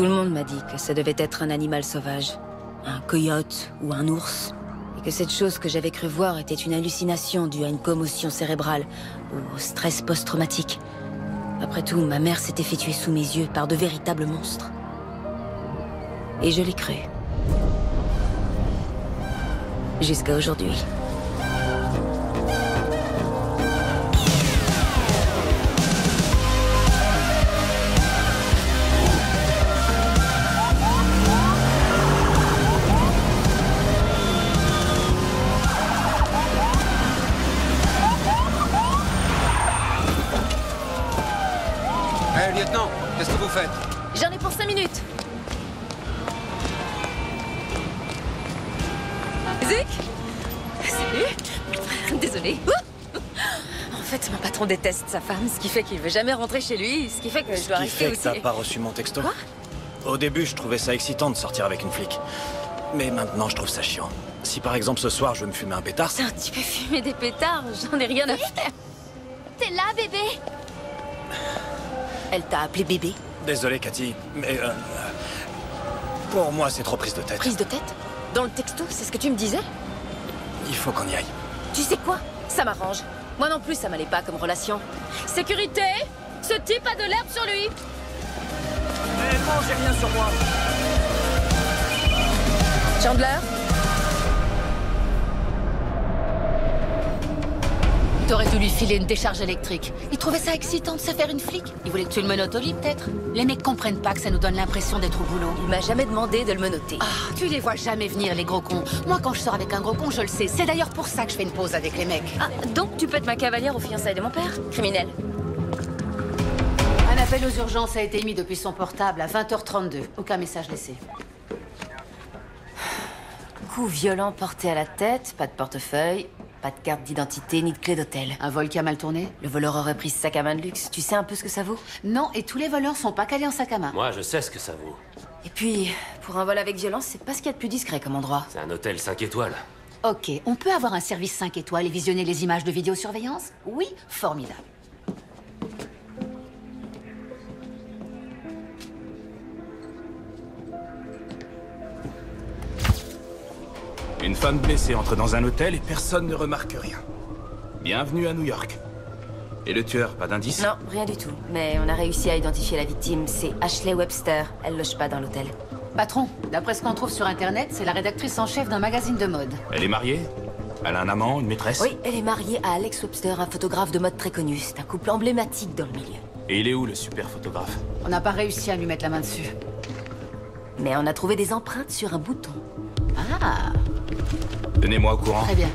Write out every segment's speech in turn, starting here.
Tout le monde m'a dit que ça devait être un animal sauvage. Un coyote ou un ours. Et que cette chose que j'avais cru voir était une hallucination due à une commotion cérébrale ou au stress post-traumatique. Après tout, ma mère s'était fait tuer sous mes yeux par de véritables monstres. Et je l'ai cru. Jusqu'à aujourd'hui. Lieutenant, qu'est-ce que vous faites? J'en ai pour 5 minutes. Zeke? Salut. Désolée. En fait, mon patron déteste sa femme, ce qui fait qu'il veut jamais rentrer chez lui, ce qui fait que je dois rester aussi. T'as pas reçu mon texto? Quoi? Au début, je trouvais ça excitant de sortir avec une flic. Mais maintenant, je trouve ça chiant. Si par exemple ce soir, je veux me fumer un pétard... Putain, tu peux fumer des pétards, j'en ai rien à faire. T'es là, bébé? Elle t'a appelé bébé? Désolé, Cathy, mais... pour moi, c'est trop prise de tête. Prise de tête? Dans le texto, c'est ce que tu me disais? Il faut qu'on y aille. Tu sais quoi? Ça m'arrange. Moi non plus, ça m'allait pas comme relation. Sécurité! Ce type a de l'herbe sur lui! Réellement, j'ai rien sur moi. Chandler? T'aurais dû lui filer une décharge électrique. Il trouvait ça excitant de se faire une flic. Il voulait que tu le menottes au lit, peut-être. Les mecs comprennent pas que ça nous donne l'impression d'être au boulot. Il m'a jamais demandé de le menotter. Ah, tu les vois jamais venir, les gros cons. Moi, quand je sors avec un gros con, je le sais. C'est d'ailleurs pour ça que je fais une pause avec les mecs. Ah, donc tu peux être ma cavalière aux fiançailles de mon père? Criminel. Un appel aux urgences a été émis depuis son portable à 20h32. Aucun message laissé. Coup violent porté à la tête, pas de portefeuille, pas de carte d'identité ni de clé d'hôtel. Un vol qui a mal tourné? Le voleur aurait pris ce sac à main de luxe. Tu sais un peu ce que ça vaut? Non, et tous les voleurs sont pas calés en sac à main. Moi, je sais ce que ça vaut. Et puis, pour un vol avec violence, c'est pas ce qu'il y a de plus discret comme endroit. C'est un hôtel 5 étoiles. Ok, on peut avoir un service 5 étoiles et visionner les images de vidéosurveillance? Oui, formidable. Une femme blessée entre dans un hôtel et personne ne remarque rien. Bienvenue à New York. Et le tueur, pas d'indice? Non, rien du tout. Mais on a réussi à identifier la victime. C'est Ashley Webster. Elle loge pas dans l'hôtel. Patron, d'après ce qu'on trouve sur Internet, c'est la rédactrice en chef d'un magazine de mode. Elle est mariée? Elle a un amant, une maîtresse? Oui, elle est mariée à Alex Webster, un photographe de mode très connu. C'est un couple emblématique dans le milieu. Et il est où, le super photographe? On n'a pas réussi à lui mettre la main dessus. Mais on a trouvé des empreintes sur un bouton. Ah, Tenez-moi au courant. très bien.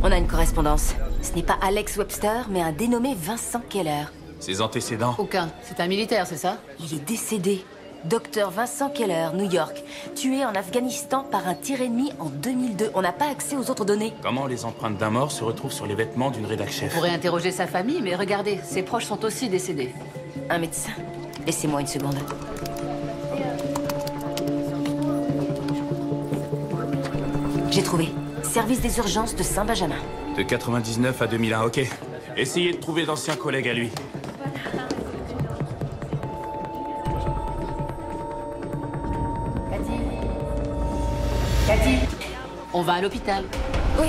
On a une correspondance. Ce n'est pas Alex Webster, mais un dénommé Vincent Keller. Ses antécédents? Aucun. C'est un militaire, c'est ça? Il est décédé. Docteur Vincent Keller, New York. Tué en Afghanistan par un tir ennemi en 2002. On n'a pas accès aux autres données. Comment les empreintes d'un mort se retrouvent sur les vêtements d'une rédac chef? On pourrait interroger sa famille, mais regardez, ses proches sont aussi décédés. Un médecin. Laissez-moi une seconde. J'ai trouvé. Service des urgences de Saint-Benjamin. De 99 à 2001, ok. Essayez de trouver d'anciens collègues à lui. Cathy, on va à l'hôpital. Oui,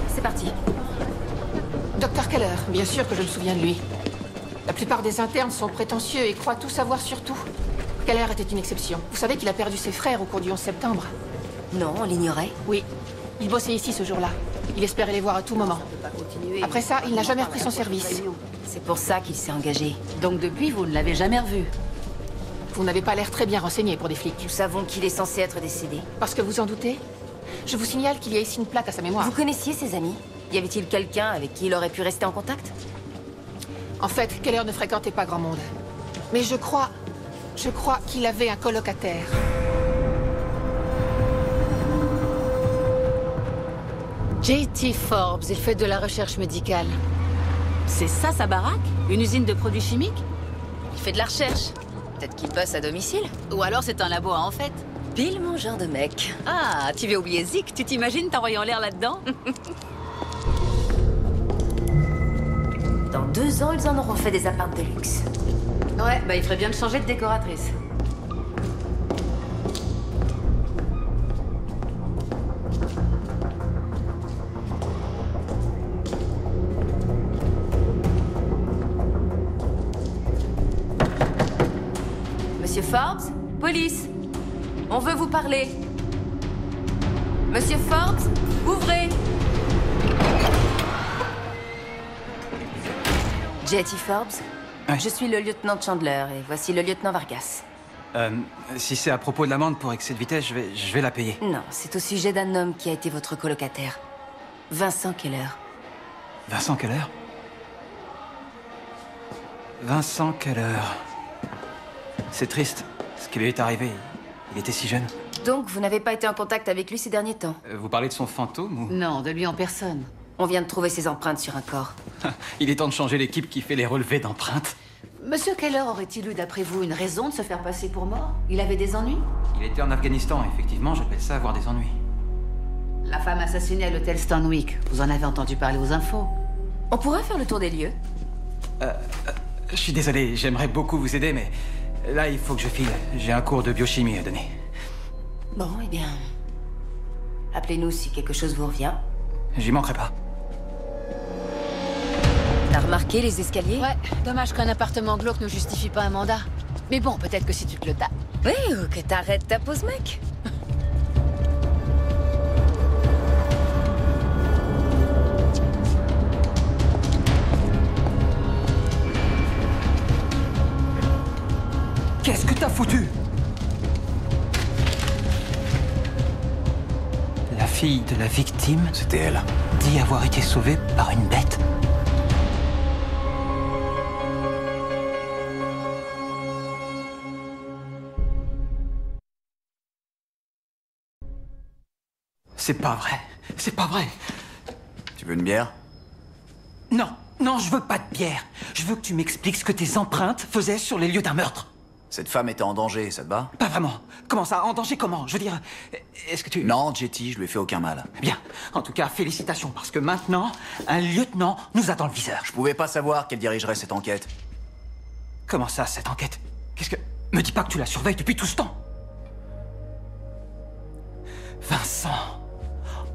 c'est parti. Docteur Keller, bien sûr que je me souviens de lui. La plupart des internes sont prétentieux et croient tout savoir sur tout. Keller était une exception. Vous savez qu'il a perdu ses frères au cours du 11 septembre? Non, on l'ignorait. Oui. Il bossait ici ce jour-là. Il espérait les voir à tout moment. Après ça, il n'a jamais repris son service. C'est pour ça qu'il s'est engagé. Donc depuis, vous ne l'avez jamais revu. Vous n'avez pas l'air très bien renseigné pour des flics. Nous savons qu'il est censé être décédé. Parce que vous en doutez? Je vous signale qu'il y a ici une plaque à sa mémoire. Vous connaissiez ses amis? Y avait-il quelqu'un avec qui il aurait pu rester en contact? En fait, Keller ne fréquentait pas grand monde. Mais je crois qu'il avait un colocataire. J.T. Forbes, il fait de la recherche médicale. C'est ça sa baraque? Une usine de produits chimiques? Il fait de la recherche. Peut-être qu'il bosse à domicile? Ou alors c'est un labo en fait? Pile mon genre de mec. Ah, tu veux oublier Zik? Tu t'imagines t'envoyer en l'air là-dedans? Dans 2 ans, ils en auront fait des apparts de luxe. Ouais, bah il ferait bien de changer de décoratrice. Monsieur Forbes, police. On veut vous parler. Monsieur Forbes, ouvrez. Jetty Forbes, Ouais. je suis le lieutenant Chandler et voici le lieutenant Vargas. Si c'est à propos de l'amende pour excès de vitesse, je vais la payer. Non, c'est au sujet d'un homme qui a été votre colocataire. Vincent Keller. Vincent Keller? Vincent Keller. C'est triste, ce qui lui est arrivé. Il était si jeune. Donc, vous n'avez pas été en contact avec lui ces derniers temps? Vous parlez de son fantôme ou... Non, de lui en personne. On vient de trouver ses empreintes sur un corps. Il est temps de changer l'équipe qui fait les relevés d'empreintes. Monsieur Keller aurait-il eu, d'après vous, une raison de se faire passer pour mort? Il avait des ennuis? Il était en Afghanistan, effectivement, j'appelle ça avoir des ennuis. La femme assassinée à l'hôtel Stanwyck, vous en avez entendu parler aux infos? On pourrait faire le tour des lieux. Je suis désolé, j'aimerais beaucoup vous aider, mais là, il faut que je file. J'ai un cours de biochimie à donner. Bon, eh bien... appelez-nous si quelque chose vous revient. J'y manquerai pas. T'as remarqué les escaliers? Ouais, dommage qu'un appartement glauque ne justifie pas un mandat. Mais bon, peut-être que si tu te le tapes. Oui, ou que t'arrêtes ta pause, mec. Qu'est-ce que t'as foutu? La fille de la victime C'était elle. dit avoir été sauvée par une bête. C'est pas vrai. C'est pas vrai. Tu veux une bière? Non, non, je veux pas de bière. Je veux que tu m'expliques ce que tes empreintes faisaient sur les lieux d'un meurtre. Cette femme était en danger, ça te va? Pas vraiment. Comment ça? En danger comment? Je veux dire, est-ce que tu... Non, Jetty, je lui ai fait aucun mal. Bien. En tout cas, félicitations, parce que maintenant, un lieutenant nous a dans le viseur. Je pouvais pas savoir qu'elle dirigerait cette enquête. Comment ça, cette enquête? Qu'est-ce que... Me dis pas que tu la surveilles depuis tout ce temps. Vincent,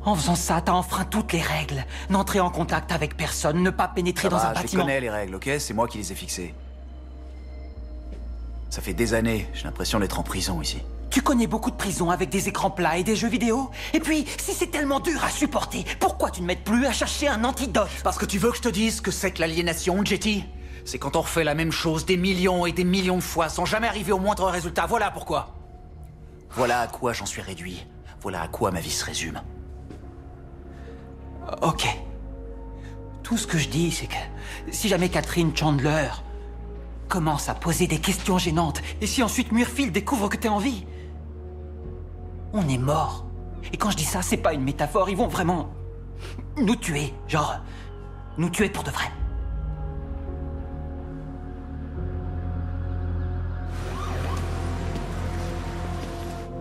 en faisant ça, t'as enfreint toutes les règles. N'entrer en contact avec personne, ne pas pénétrer dans un Je les bâtiment. connais les règles, ok? C'est moi qui les ai fixées. Ça fait des années, j'ai l'impression d'être en prison ici. Tu connais beaucoup de prisons avec des écrans plats et des jeux vidéo? Et puis, si c'est tellement dur à supporter, pourquoi tu ne m'aides plus à chercher un antidote? Parce que tu veux que je te dise ce que c'est que l'aliénation, Jetty? C'est quand on refait la même chose des millions et des millions de fois sans jamais arriver au moindre résultat. Voilà pourquoi. Voilà à quoi j'en suis réduit. Voilà à quoi ma vie se résume. Ok. Tout ce que je dis, c'est que si jamais Catherine Chandler commence à poser des questions gênantes, et si ensuite Murfield découvre que t'es en vie, on est mort. Et quand je dis ça, c'est pas une métaphore, ils vont vraiment nous tuer. Genre, nous tuer pour de vrai.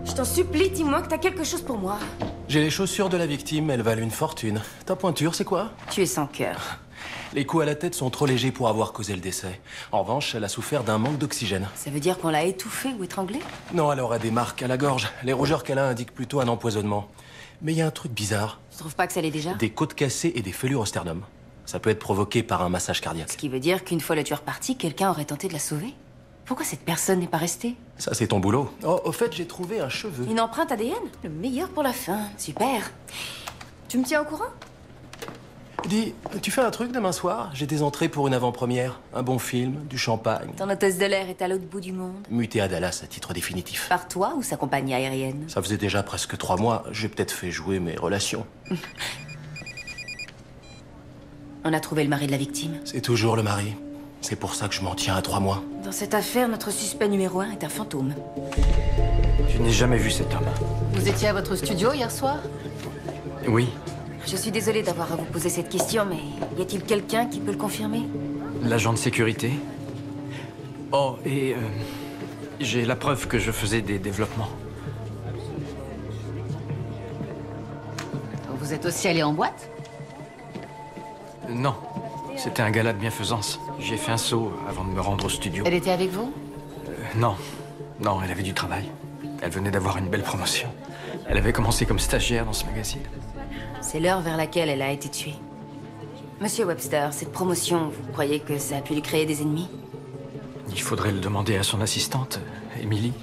Je t'en supplie, dis-moi que t'as quelque chose pour moi. J'ai les chaussures de la victime, elles valent une fortune. Ta pointure, c'est quoi? Tu es sans cœur. Les coups à la tête sont trop légers pour avoir causé le décès. En revanche, elle a souffert d'un manque d'oxygène. Ça veut dire qu'on l'a étouffée ou étranglée? Non, elle aura des marques à la gorge. Les rougeurs qu'elle a indiquent plutôt un empoisonnement. Mais il y a un truc bizarre. Tu trouves pas que ça l'est déjà? Des côtes cassées et des fêlures au sternum. Ça peut être provoqué par un massage Ce cardiaque. qui veut dire qu'une fois le tueur parti, quelqu'un aurait tenté de la sauver? Pourquoi cette personne n'est pas restée? Ça, c'est ton boulot. Oh, au fait, j'ai trouvé un cheveu. Une empreinte ADN? Le meilleur pour la fin. Super. Tu me tiens au courant? Dis, tu fais un truc demain soir? J'ai des entrées pour une avant-première. Un bon film, du champagne. Ton hôtesse de l'air est à l'autre bout du monde. Muté à Dallas à titre définitif. Par toi ou sa compagnie aérienne? Ça faisait déjà presque 3 mois. J'ai peut-être fait jouer mes relations. On a trouvé le mari de la victime. C'est toujours le mari. C'est pour ça que je m'en tiens à 3 mois. Dans cette affaire, notre suspect numéro 1 est un fantôme. Je n'ai jamais vu cet homme. Vous étiez à votre studio hier soir? Oui, Je suis désolée d'avoir à vous poser cette question, mais y a-t-il quelqu'un qui peut le confirmer? l'agent de sécurité. Oh, et j'ai la preuve que je faisais des développements. Vous êtes aussi allé en boîte? Non, C'était un gala de bienfaisance. J'ai fait un saut avant de me rendre au studio. Elle était avec vous? Non. Non, elle avait du travail. Elle venait d'avoir une belle promotion. Elle avait commencé comme stagiaire dans ce magazine. C'est l'heure vers laquelle elle a été tuée. Monsieur Webster, cette promotion, vous croyez que ça a pu lui créer des ennemis? Il faudrait le demander à son assistante, Emily.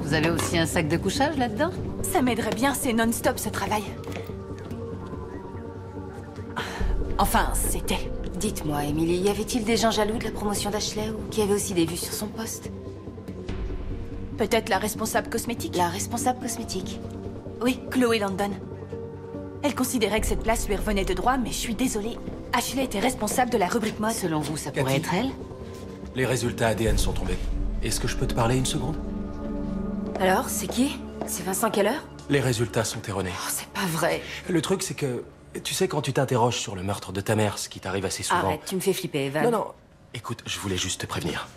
Vous avez aussi un sac de couchage là-dedans? Ça m'aiderait bien, c'est non-stop ce travail. Enfin, c'était. Dites-moi, Emily, y avait-il des gens jaloux de la promotion d'Ashley ou qui avaient aussi des vues sur son poste? Peut-être la responsable cosmétique? La responsable cosmétique? Oui, Chloé Landon. Elle considérait que cette place lui revenait de droit, mais je suis désolée. Ashley était responsable de la rubrique mode. Selon vous, ça pourrait être elle? Les résultats ADN sont tombés. Est-ce que je peux te parler une seconde? Alors, c'est qui? C'est Vincent Keller? Les résultats sont erronés. Oh, c'est pas vrai. Le truc, c'est que... Tu sais, quand tu t'interroges sur le meurtre de ta mère, ce qui t'arrive assez souvent... Arrête, tu me fais flipper, Evan. Non, non. Écoute, je voulais juste te prévenir.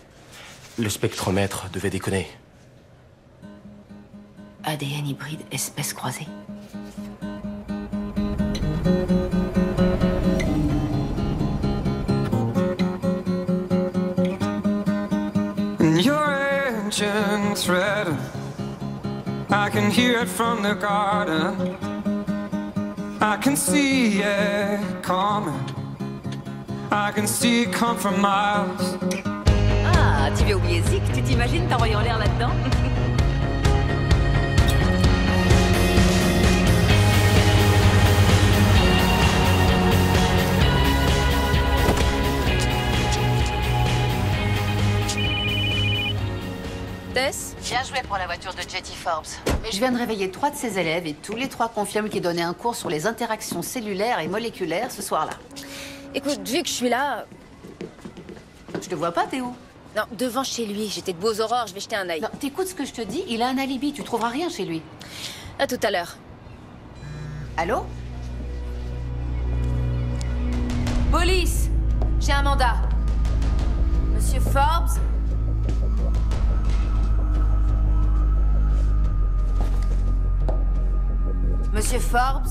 Le spectromètre devait déconner. ADN hybride, espèce croisée. Your engine thread, I can hear it from the garden. I can see it coming. I can see it come from miles. Ah, tu vas oublier Zik, tu t'imagines t'envoyer en l'air là-dedans? Tess? Bien joué pour la voiture de Jetty Forbes. Mais je viens de réveiller 3 de ses élèves et tous les 3 confirment qu'ils donnaient un cours sur les interactions cellulaires et moléculaires ce soir-là. Écoute, vu que je suis là... Je te vois pas, t'es où? Non, devant chez lui. J'étais debout aux aurores, je vais jeter un œil. Non, t'écoutes ce que je te dis, il a un alibi, tu trouveras rien chez lui. À tout à l'heure. Allô? Police! J'ai un mandat. Monsieur Forbes? Monsieur Forbes?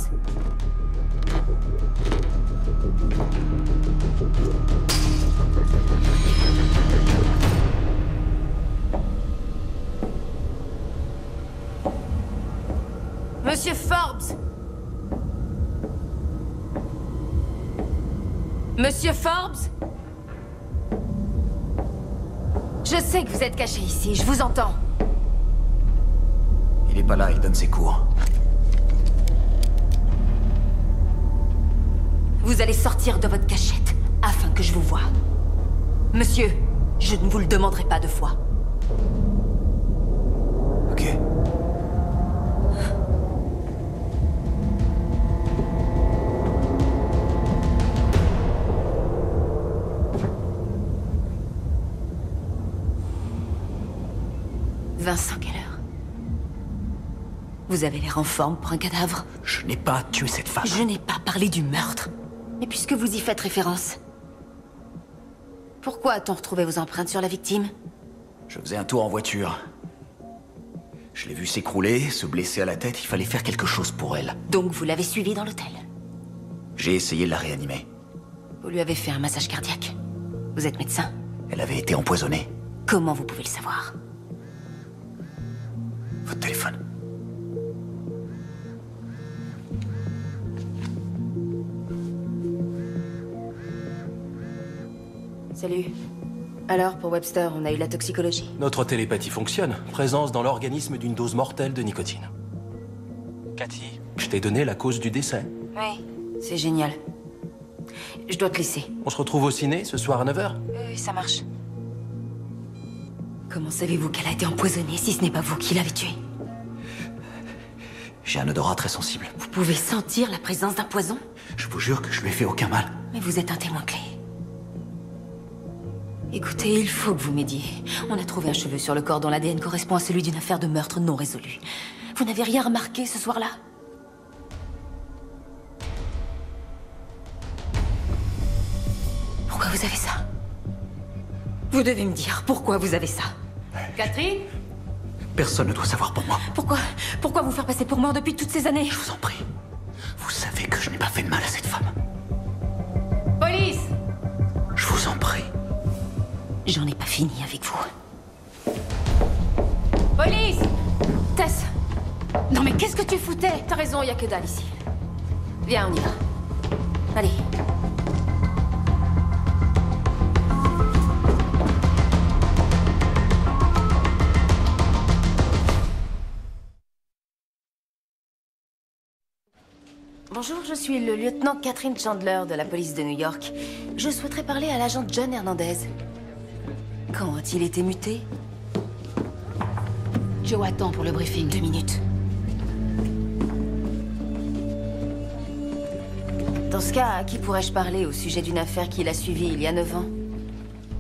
Monsieur Forbes? Monsieur Forbes? Je sais que vous êtes caché ici, je vous entends. Il est pas là, il donne ses cours. Vous allez sortir de votre cachette afin que je vous voie. Monsieur, je ne vous le demanderai pas 2 fois. Ok. Vincent Keller. Vous avez l'air en forme pour un cadavre. Je n'ai pas tué cette femme. Je n'ai pas parlé du meurtre. Et puisque vous y faites référence, pourquoi a-t-on retrouvé vos empreintes sur la victime? Je faisais un tour en voiture. Je l'ai vue s'écrouler, se blesser à la tête, il fallait faire quelque chose pour elle. Donc vous l'avez suivie dans l'hôtel? J'ai essayé de la réanimer. Vous lui avez fait un massage cardiaque? Vous êtes médecin? Elle avait été empoisonnée. Comment vous pouvez le savoir? Votre téléphone. Salut. Alors, pour Webster, on a eu la toxicologie. Notre télépathie fonctionne. Présence dans l'organisme d'une dose mortelle de nicotine. Cathy, je t'ai donné la cause du décès. Oui, c'est génial. Je dois te laisser. On se retrouve au ciné ce soir à 9h? Oui, ça marche. Comment savez-vous qu'elle a été empoisonnée si ce n'est pas vous qui l'avez tuée? J'ai un odorat très sensible. Vous pouvez sentir la présence d'un poison? Je vous jure que je lui ai fait aucun mal. Mais vous êtes un témoin clé. Écoutez, il faut que vous m'aidiez. On a trouvé un cheveu sur le corps dont l'ADN correspond à celui d'une affaire de meurtre non résolue. Vous n'avez rien remarqué ce soir-là? Pourquoi vous avez ça? Vous devez me dire pourquoi vous avez ça. Catherine? Personne ne doit savoir pour moi. Pourquoi vous faire passer pour mort depuis toutes ces années? Je vous en prie. savez que je n'ai pas fait de mal à cette femme. Police! Je vous en prie. J'en ai pas fini avec vous. Police! Tess! Non mais qu'est-ce que tu foutais? T'as raison, y a que dalle ici. Viens, on y va. Allez. Bonjour, je suis le lieutenant Catherine Chandler de la police de New York. Je souhaiterais parler à l'agent John Hernandez. Quand a-t-il été muté? Joe attend pour le briefing. 2 minutes. Dans ce cas, à qui pourrais-je parler au sujet d'une affaire qu'il a suivie il y a 9 ans?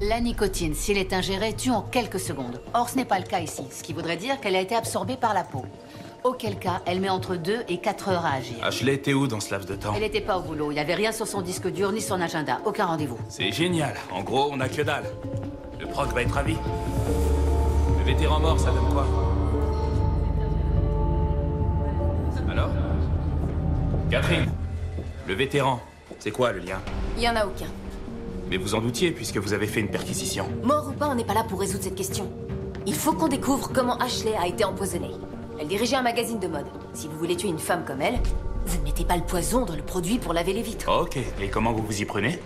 La nicotine, s'il est ingéré, tue en quelques secondes. Or, ce n'est pas le cas ici, ce qui voudrait dire qu'elle a été absorbée par la peau. Auquel cas, elle met entre 2 et 4 heures à agir. Ashley était où dans ce laps de temps? Elle n'était pas au boulot, il n'y avait rien sur son disque dur ni son agenda, aucun rendez-vous. C'est génial. En gros, on a que dalle. Le proc va être ravi. Le vétéran mort, ça donne quoi? Alors? Catherine, le vétéran, c'est quoi le lien? Il y en a aucun. Mais vous en doutiez puisque vous avez fait une perquisition. Mort ou pas, on n'est pas là pour résoudre cette question. Il faut qu'on découvre comment Ashley a été empoisonnée. Elle dirigeait un magazine de mode. Si vous voulez tuer une femme comme elle, vous ne mettez pas le poison dans le produit pour laver les vitres. Ok, et comment vous vous y prenez?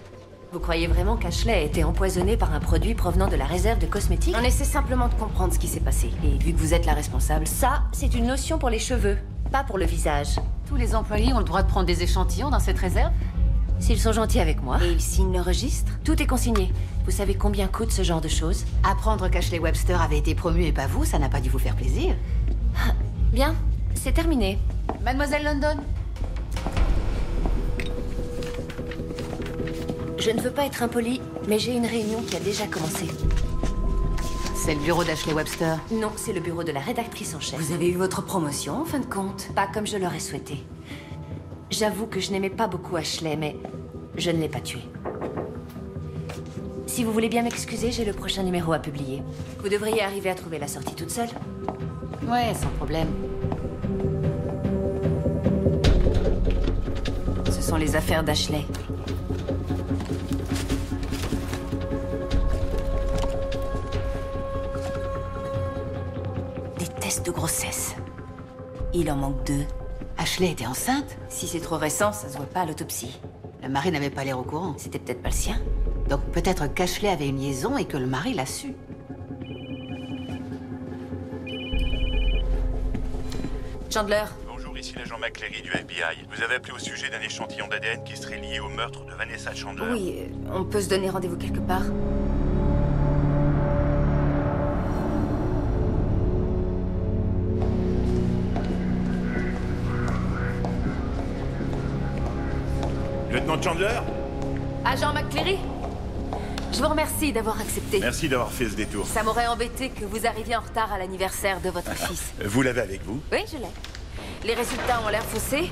Vous croyez vraiment qu'Ashley a été empoisonnée par un produit provenant de la réserve de cosmétiques? On essaie simplement de comprendre ce qui s'est passé. Et vu que vous êtes la responsable, ça, c'est une lotion pour les cheveux, pas pour le visage. Tous les employés ont le droit de prendre des échantillons dans cette réserve? S'ils sont gentils avec moi et ils signent le registre, tout est consigné. Vous savez combien coûte ce genre de choses? Apprendre qu'Ashley Webster avait été promue et pas vous, ça n'a pas dû vous faire plaisir. Bien, c'est terminé. Mademoiselle London? Je ne veux pas être impolie, mais j'ai une réunion qui a déjà commencé. C'est le bureau d'Ashley Webster? Non, c'est le bureau de la rédactrice en chef. Vous avez eu votre promotion, en fin de compte. Pas comme je l'aurais souhaité. J'avoue que je n'aimais pas beaucoup Ashley, mais je ne l'ai pas tuée. Si vous voulez bien m'excuser, j'ai le prochain numéro à publier. Vous devriez arriver à trouver la sortie toute seule. Ouais, sans problème. Ce sont les affaires d'Ashley. Des tests de grossesse. Il en manque 2. Ashley était enceinte? Si c'est trop récent, ça se voit pas à l'autopsie. Le mari n'avait pas l'air au courant. C'était peut-être pas le sien. Donc peut-être qu'Ashley avait une liaison et que le mari l'a su. Chandler. Bonjour, ici l'agent McCleary du FBI. Vous avez appelé au sujet d'un échantillon d'ADN qui serait lié au meurtre de Vanessa Chandler. Oui, on peut se donner rendez-vous quelque part. Lieutenant Chandler? Agent McCleary? Je vous remercie d'avoir accepté. Merci d'avoir fait ce détour. Ça m'aurait embêté que vous arriviez en retard à l'anniversaire de votre fils. Vous l'avez avec vous? Oui, je l'ai. Les résultats ont l'air faussés,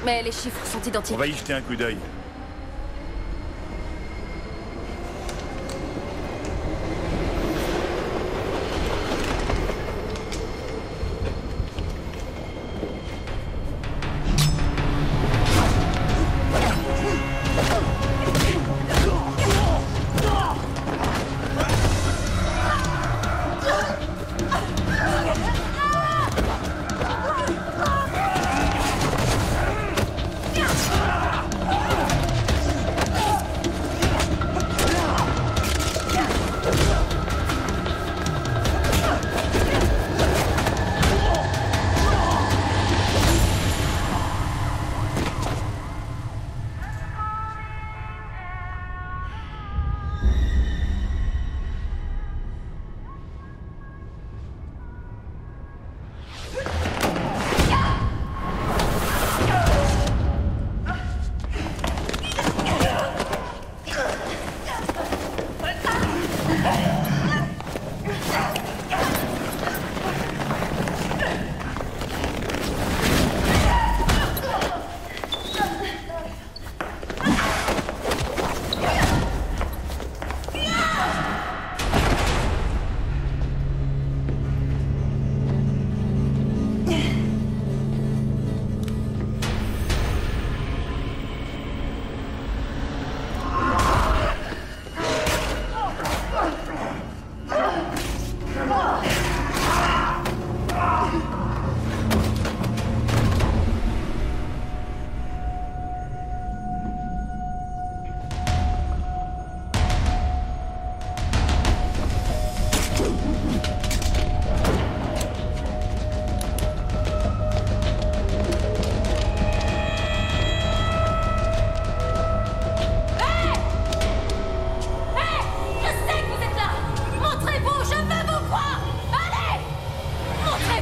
mais les chiffres sont identiques. On va y jeter un coup d'œil.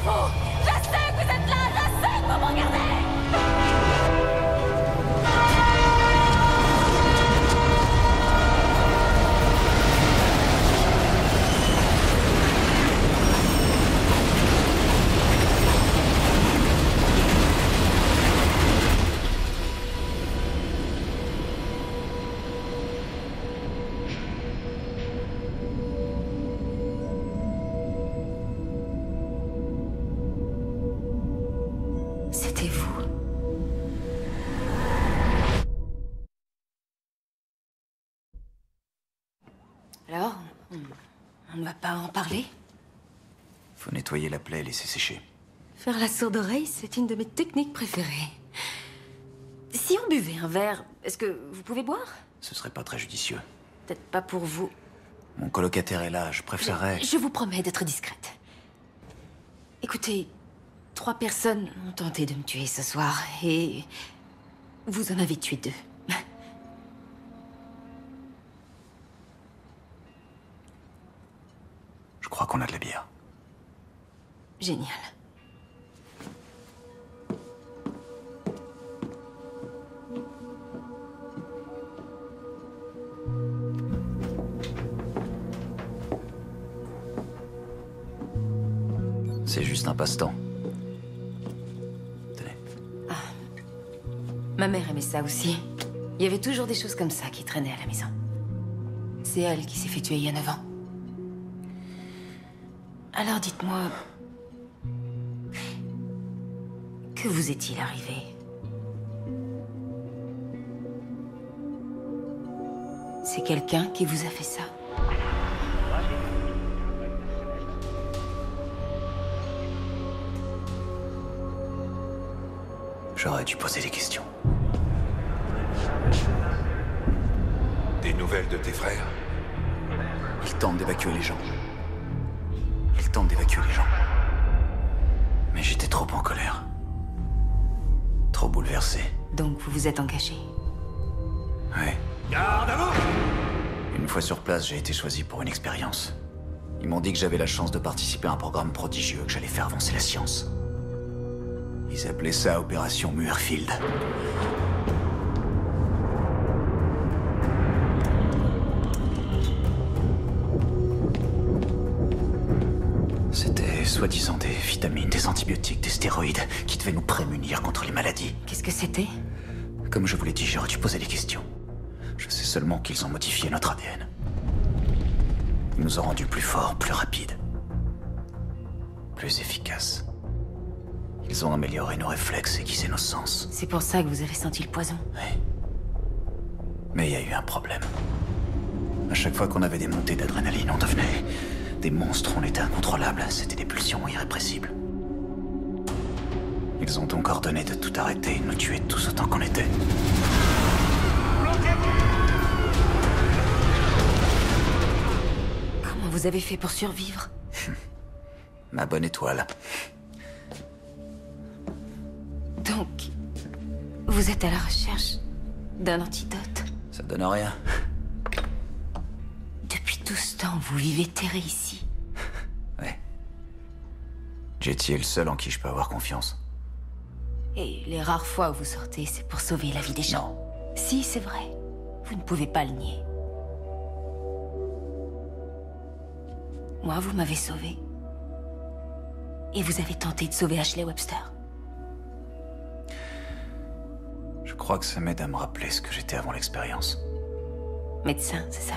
vous! Je sais que vous êtes là! Je sais que vous me regardez! C'était vous. Alors, on ne va pas en parler? Faut nettoyer la plaie et laisser sécher. Faire la sourde oreille, c'est une de mes techniques préférées. Si on buvait un verre, est-ce que vous pouvez boire? Ce serait pas très judicieux. Peut-être pas pour vous. Mon colocataire est là, je préférerais... Je vous promets d'être discrète. Écoutez, 3 personnes ont tenté de me tuer ce soir, et... vous en avez tué 2. Je crois qu'on a de la bière. Génial. C'est juste un passe-temps. Ma mère aimait ça aussi. Il y avait toujours des choses comme ça qui traînaient à la maison. C'est elle qui s'est fait tuer il y a 9 ans. Alors dites-moi... que vous est-il arrivé? C'est quelqu'un qui vous a fait ça? J'aurais dû poser des questions. Des nouvelles de tes frères? Ils tentent d'évacuer les gens. Mais j'étais trop en colère. Trop bouleversé. Donc vous vous êtes engagé? Ouais. Garde à vous! Une fois sur place, j'ai été choisi pour une expérience. Ils m'ont dit que j'avais la chance de participer à un programme prodigieux, que j'allais faire avancer la science. Ils appelaient ça Opération Muirfield. C'était soi-disant des vitamines, des antibiotiques, des stéroïdes qui devaient nous prémunir contre les maladies. Qu'est-ce que c'était? Comme je vous l'ai dit, j'aurais dû poser des questions. Je sais seulement qu'ils ont modifié notre ADN. Ils nous ont rendus plus forts, plus rapides, plus efficaces. Ils ont amélioré nos réflexes, aiguisé nos sens. C'est pour ça que vous avez senti le poison? Oui. Mais il y a eu un problème. À chaque fois qu'on avait des montées d'adrénaline, on devenait des monstres, on était incontrôlables. C'était des pulsions irrépressibles. Ils ont donc ordonné de tout arrêter et de nous tuer tous autant qu'on était. Comment vous avez fait pour survivre? Ma bonne étoile. Donc, vous êtes à la recherche d'un antidote? Ça donne rien. Depuis tout ce temps, vous vivez terré ici. Ouais. Jetty est le seul en qui je peux avoir confiance. Et les rares fois où vous sortez, c'est pour sauver la vie des gens. Non. Si, c'est vrai. Vous ne pouvez pas le nier. Moi, vous m'avez sauvé. Et vous avez tenté de sauver Ashley Webster. Je crois que ça m'aide à me rappeler ce que j'étais avant l'expérience. Médecin, c'est ça?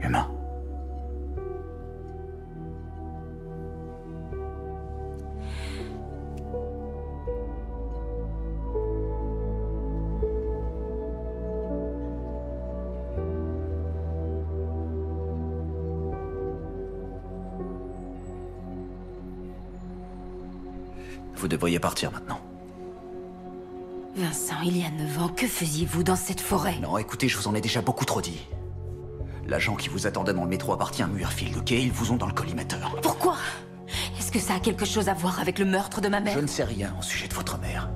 Humain. Vous devriez partir maintenant. Vincent, il y a 9 ans, que faisiez-vous dans cette forêt? Non, écoutez, je vous en ai déjà beaucoup trop dit. L'agent qui vous attendait dans le métro appartient à Muirfield, ok? Ils vous ont dans le collimateur. Pourquoi? Est-ce que ça a quelque chose à voir avec le meurtre de ma mère? Je ne sais rien au sujet de votre mère.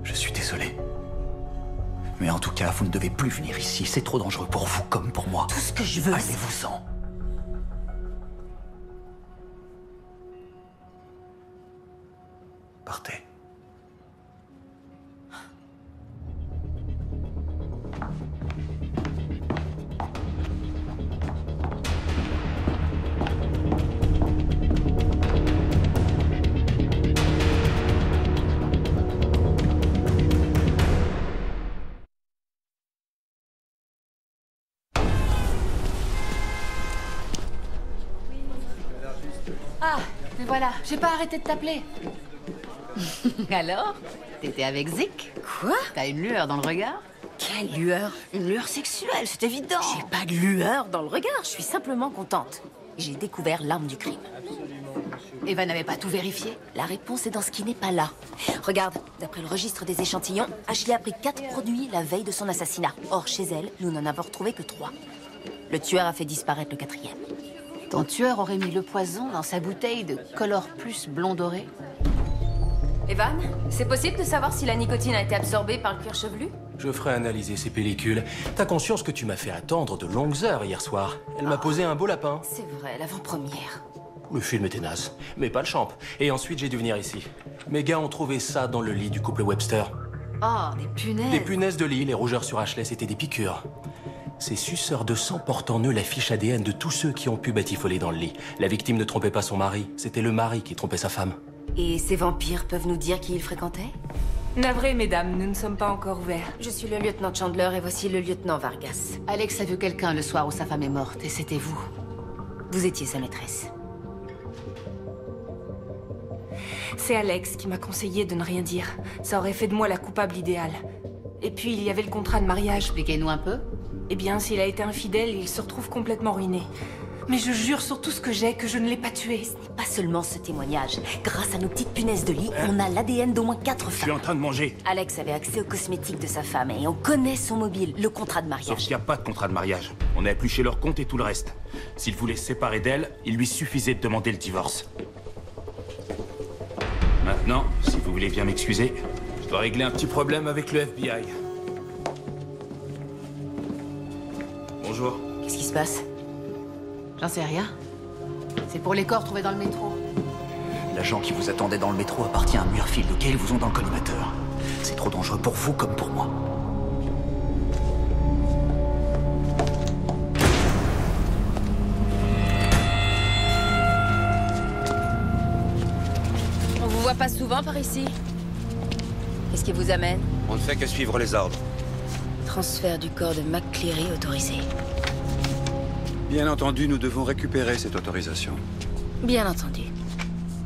Je suis désolé. Mais en tout cas, vous ne devez plus venir ici. C'est trop dangereux pour vous comme pour moi. Tout ce que je veux, allez-vous-en. partait. Ah, te voilà. J'ai pas arrêté de t'appeler. Alors? T'étais avec Zik? Quoi? T'as une lueur dans le regard? Quelle lueur? Une lueur sexuelle, c'est évident. J'ai pas de lueur dans le regard, je suis simplement contente. J'ai découvert l'arme du crime. Eva n'avait pas tout vérifié? La réponse est dans ce qui n'est pas là. Regarde, d'après le registre des échantillons, Ashley a pris 4 produits la veille de son assassinat. Or, chez elle, nous n'en avons retrouvé que 3. Le tueur a fait disparaître le 4e. Ton tueur aurait mis le poison dans sa bouteille de Color Plus blond doré? Evan, c'est possible de savoir si la nicotine a été absorbée par le cuir chevelu? Je ferai analyser ces pellicules. T'as conscience que tu m'as fait attendre de longues heures hier soir? Elle m'a posé un beau lapin. C'est vrai, l'avant-première. Le film était naze, mais pas le champ. Et ensuite, j'ai dû venir ici. Mes gars ont trouvé ça dans le lit du couple Webster. Oh, des punaises. Des punaises de lit, les rougeurs sur Ashley, c'était des piqûres. Ces suceurs de sang portent en eux la fiche ADN de tous ceux qui ont pu batifoler dans le lit. La victime ne trompait pas son mari, c'était le mari qui trompait sa femme. Et ces vampires peuvent nous dire qui ils fréquentaient? Navré, mesdames, nous ne sommes pas encore ouverts. Je suis le lieutenant Chandler et voici le lieutenant Vargas. Alex a vu quelqu'un le soir où sa femme est morte, et c'était vous. Vous étiez sa maîtresse. C'est Alex qui m'a conseillé de ne rien dire. Ça aurait fait de moi la coupable idéale. Et puis, il y avait le contrat de mariage. Expliquez-nous un peu. Eh bien, s'il a été infidèle, il se retrouve complètement ruiné. Mais je jure sur tout ce que j'ai que je ne l'ai pas tué. Ce n'est pas seulement ce témoignage. Grâce à nos petites punaises de lit, on a l'ADN d'au moins 4 femmes. Je suis en train de manger. Alex avait accès aux cosmétiques de sa femme et on connaît son mobile, le contrat de mariage. Sauf qu'il n'y a pas de contrat de mariage. On a épluché leur compte et tout le reste. S'il voulait se séparer d'elle, il lui suffisait de demander le divorce. Maintenant, si vous voulez bien m'excuser, je dois régler un petit problème avec le FBI. Bonjour. Qu'est-ce qui se passe? J'en sais rien. C'est pour les corps trouvés dans le métro. L'agent qui vous attendait dans le métro appartient à Muirfield, auquel ils vous ont dans le collimateur. C'est trop dangereux pour vous comme pour moi. On vous voit pas souvent par ici. Qu'est-ce qui vous amène? On ne fait que suivre les ordres. Transfert du corps de McCleary autorisé. Bien entendu, nous devons récupérer cette autorisation. Bien entendu.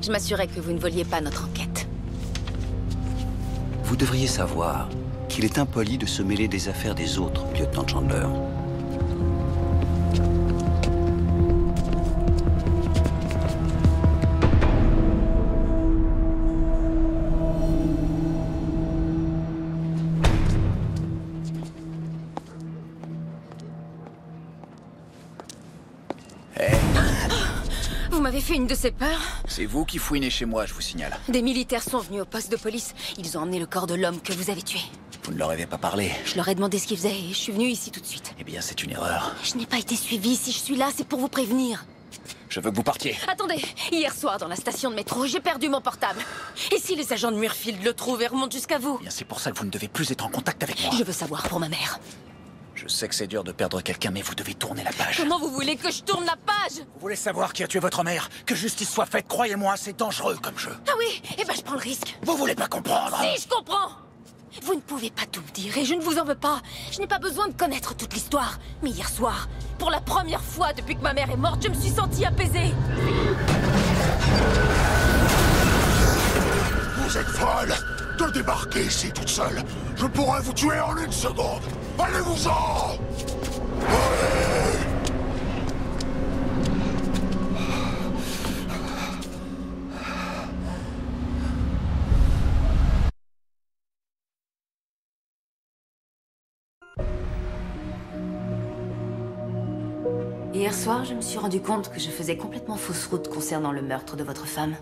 Je m'assurais que vous ne voliez pas notre enquête. Vous devriez savoir qu'il est impoli de se mêler des affaires des autres, lieutenant Chandler. Vous m'avez fait une de ces peurs. C'est vous qui fouinez chez moi, je vous signale. Des militaires sont venus au poste de police. Ils ont emmené le corps de l'homme que vous avez tué. Vous ne leur avez pas parlé. Je leur ai demandé ce qu'ils faisaient et je suis venue ici tout de suite. Eh bien, c'est une erreur. Je n'ai pas été suivie. Si je suis là, c'est pour vous prévenir. Je veux que vous partiez. Attendez, hier soir dans la station de métro, j'ai perdu mon portable. Et si les agents de Muirfield le trouvent et remontent jusqu'à vous? Eh bien, c'est pour ça que vous ne devez plus être en contact avec moi. Je veux savoir pour ma mère. Je sais que c'est dur de perdre quelqu'un, mais vous devez tourner la page. Comment vous voulez que je tourne la page? Vous voulez savoir qui a tué votre mère? Que justice soit faite, croyez-moi, c'est dangereux comme jeu. Ah oui? Eh ben je prends le risque. Vous voulez pas comprendre? Si, je comprends. Vous ne pouvez pas tout me dire et je ne vous en veux pas. Je n'ai pas besoin de connaître toute l'histoire. Mais hier soir, pour la première fois depuis que ma mère est morte, je me suis sentie apaisée. Vous êtes folle de débarquer ici toute seule. Je pourrais vous tuer en 1 seconde. Allez-vous-en! Hier soir, je me suis rendu compte que je faisais complètement fausse route concernant le meurtre de votre femme.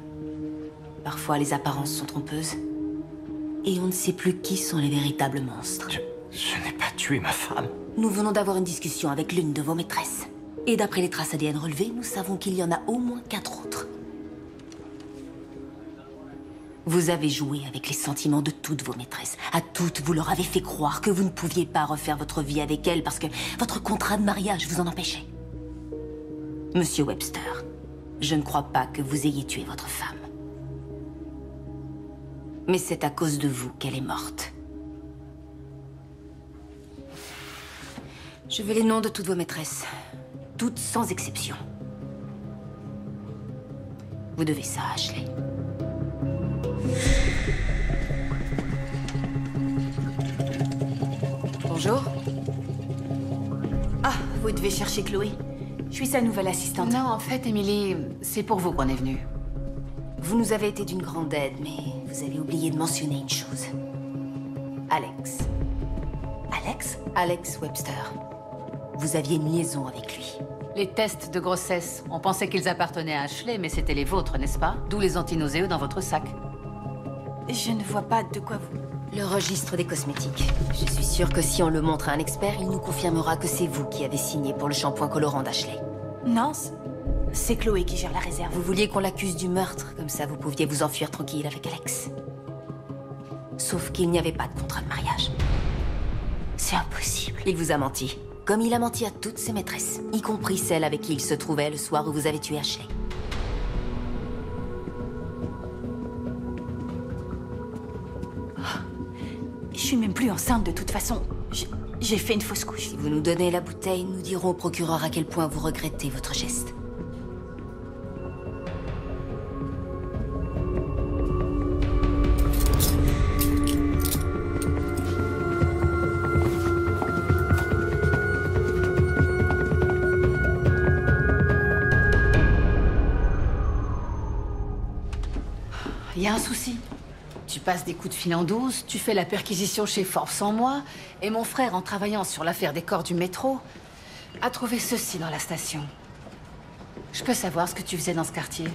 Parfois, les apparences sont trompeuses. Et on ne sait plus qui sont les véritables monstres. Je n'ai pas tué ma femme. Nous venons d'avoir une discussion avec l'une de vos maîtresses. Et d'après les traces ADN relevées, nous savons qu'il y en a au moins 4 autres. Vous avez joué avec les sentiments de toutes vos maîtresses. À toutes, vous leur avez fait croire que vous ne pouviez pas refaire votre vie avec elles parce que votre contrat de mariage vous en empêchait. Monsieur Webster, je ne crois pas que vous ayez tué votre femme. Mais c'est à cause de vous qu'elle est morte. Je veux les noms de toutes vos maîtresses. Toutes sans exception. Vous devez ça à Ashley. Bonjour. Ah, vous devez chercher Chloé. Je suis sa nouvelle assistante. Non, en fait, Emily, c'est pour vous qu'on est venu. Vous nous avez été d'une grande aide, mais vous avez oublié de mentionner une chose. Alex. Alex? Alex Webster. Vous aviez une liaison avec lui. Les tests de grossesse, on pensait qu'ils appartenaient à Ashley, mais c'était les vôtres, n'est-ce pas? D'où les antinauséeux dans votre sac. Je ne vois pas de quoi vous... Le registre des cosmétiques. Je suis sûre que si on le montre à un expert, il nous confirmera que c'est vous qui avez signé pour le shampoing colorant d'Ashley. Non, c'est Chloé qui gère la réserve. Vous vouliez qu'on l'accuse du meurtre, comme ça vous pouviez vous enfuir tranquille avec Alex. Sauf qu'il n'y avait pas de contrat de mariage. C'est impossible. Il vous a menti. Comme il a menti à toutes ses maîtresses, y compris celle avec qui il se trouvait le soir où vous avez tué Ashley. Je suis même plus enceinte de toute façon. J'ai fait une fausse couche. Si vous nous donnez la bouteille, nous dirons au procureur à quel point vous regrettez votre geste. Il y a un souci. Tu passes des coups de fil en douce, tu fais la perquisition chez Forbes sans moi, et mon frère, en travaillant sur l'affaire des corps du métro, a trouvé ceci dans la station. Je peux savoir ce que tu faisais dans ce quartier?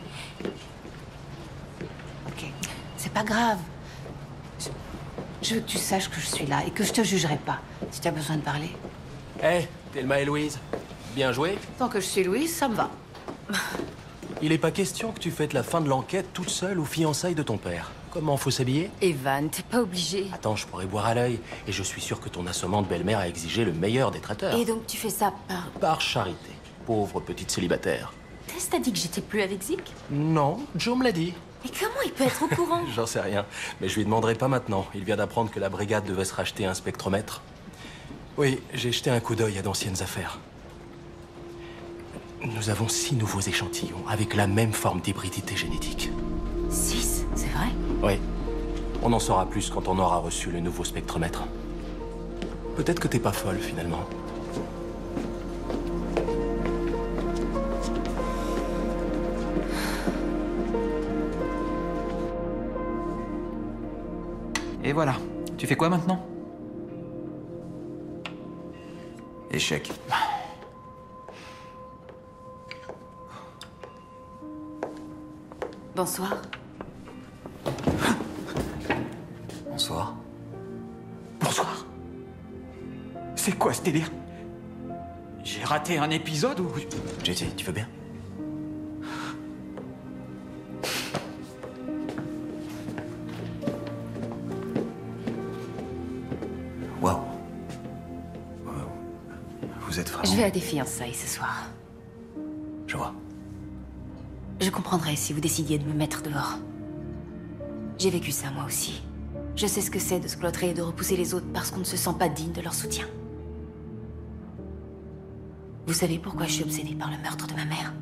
Ok, c'est pas grave. Je veux que tu saches que je suis là et que je te jugerai pas, si tu as besoin de parler. Hé, Thelma et Louise, bien joué? Tant que je suis Louise, ça me va. Il n'est pas question que tu fêtes la fin de l'enquête toute seule aux fiançailles de ton père. Comment faut s'habiller? Evan, t'es pas obligé. Attends, je pourrais boire à l'œil. Et je suis sûr que ton assommante belle-mère a exigé le meilleur des traiteurs. Et donc tu fais ça par... Par charité. Pauvre petite célibataire. Tess t'a dit que j'étais plus avec Zik? Non, Joe me l'a dit. Mais comment il peut être au courant? J'en sais rien. Mais je lui demanderai pas maintenant. Il vient d'apprendre que la brigade devait se racheter un spectromètre. Oui, j'ai jeté un coup d'œil à d'anciennes affaires. Nous avons 6 nouveaux échantillons avec la même forme d'hybridité génétique. 6, c'est vrai? Oui. On en saura plus quand on aura reçu le nouveau spectromètre. Peut-être que t'es pas folle, finalement. Et voilà. Tu fais quoi maintenant? Échec. Bonsoir. Bonsoir. Bonsoir. C'est quoi ce délire? J'ai raté un épisode ou... JT, tu veux bien? Waouh. Vous êtes vraiment... Je vais à des fiançailles ce soir. Je vois. Je comprendrais si vous décidiez de me mettre dehors. J'ai vécu ça moi aussi. Je sais ce que c'est de se cloîtrer et de repousser les autres parce qu'on ne se sent pas digne de leur soutien. Vous savez pourquoi je suis obsédée par le meurtre de ma mère?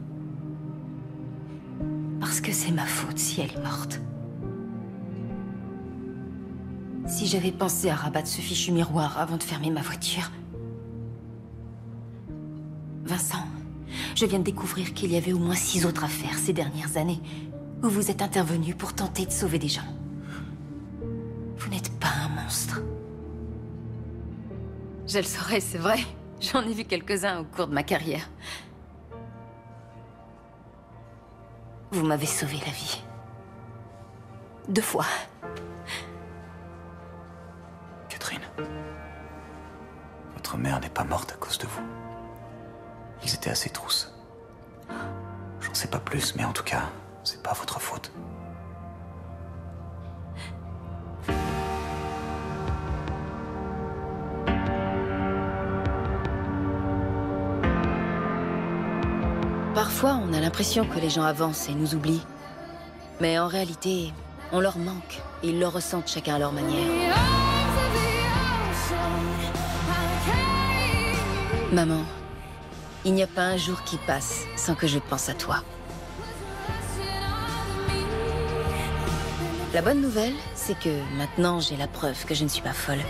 Parce que c'est ma faute si elle est morte. Si j'avais pensé à rabattre ce fichu miroir avant de fermer ma voiture... Vincent, je viens de découvrir qu'il y avait au moins 6 autres affaires ces dernières années où vous êtes intervenu pour tenter de sauver des gens. Vous n'êtes pas un monstre. Je le saurais, c'est vrai. J'en ai vu quelques-uns au cours de ma carrière. Vous m'avez sauvé la vie. 2 fois. Catherine, votre mère n'est pas morte à cause de vous. Ils étaient assez trousses. J'en sais pas plus, mais en tout cas, c'est pas votre faute. Parfois, on a l'impression que les gens avancent et nous oublient. Mais en réalité, on leur manque. Et ils le ressentent chacun à leur manière. Maman, il n'y a pas un jour qui passe sans que je pense à toi. La bonne nouvelle, c'est que maintenant j'ai la preuve que je ne suis pas folle.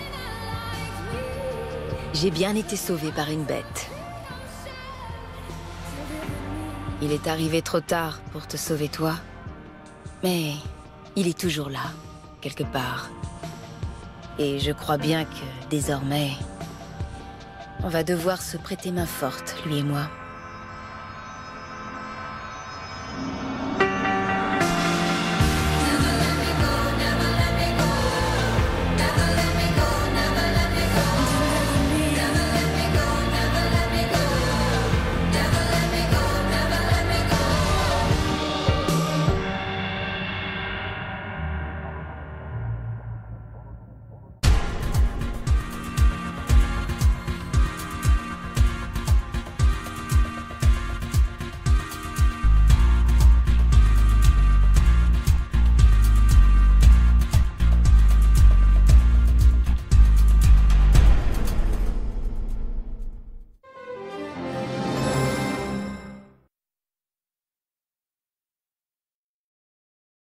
J'ai bien été sauvée par une bête. Il est arrivé trop tard pour te sauver toi, mais il est toujours là, quelque part. Et je crois bien que, désormais, on va devoir se prêter main forte, lui et moi.